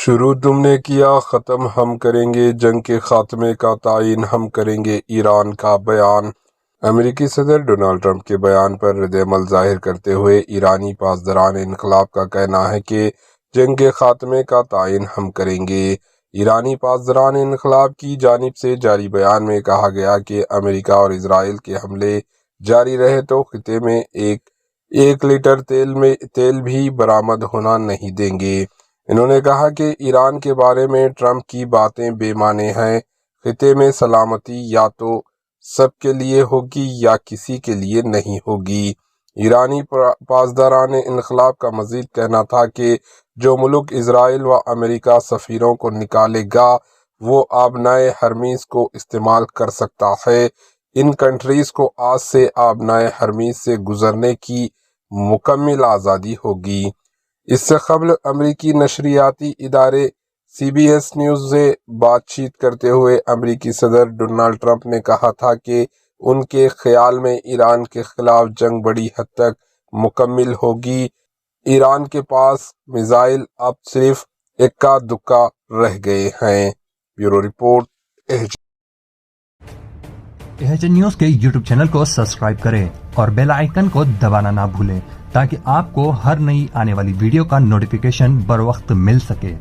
شروع تم نے کیا، ختم ہم کریں گے، جنگ کے خاتمے کا تعین ہم کریں گے، ایران کا بیان۔ امریکی صدر ڈونلڈ ٹرمپ کے بیان پر رد عمل ظاہر کرتے ہوئے ایرانی پاسداران انقلاب کا کہنا ہے کہ جنگ کے خاتمے کا تعین ہم کریں گے۔ ایرانی پاسداران انقلاب کی جانب سے جاری بیان میں کہا گیا کہ امریکہ اور اسرائیل کے حملے جاری رہے تو خطے میں ایک لیٹر تیل بھی برآمد ہونا نہیں دیں گے۔ انہوں نے کہا کہ ایران کے بارے میں ٹرمپ کی باتیں بے معنی ہیں۔ خطے میں سلامتی یا تو سب کے لیے ہوگی یا کسی کے لیے نہیں ہوگی۔ ایرانی پاسداران انقلاب کا مزید کہنا تھا کہ جو ملک اسرائیل و امریکہ سفیروں کو نکالے گا وہ آبنائے ہرمیز کو استعمال کر سکتا ہے۔ ان کنٹریز کو آج سے آبنائے ہرمیز سے گزرنے کی مکمل آزادی ہوگی۔ اس سے قبل امریکی نشریاتی ادارے CBS نیوز سے بات چیت کرتے ہوئے امریکی صدر ڈونلڈ ٹرمپ نے کہا تھا کہ ان کے خیال میں ایران کے خلاف جنگ بڑی حد تک مکمل ہوگی۔ ایران کے پاس میزائل اب صرف اکا دکا رہ گئے ہیں۔ بیورو رپورٹ EHN نیوز کے YouTube چینل کو سبسکرائب کریں اور بیل آئیکن کو دبانا نہ بھولیں تاکہ آپ کو ہر نئی آنے والی ویڈیو کا نوٹیفیکیشن بر وقت مل سکے۔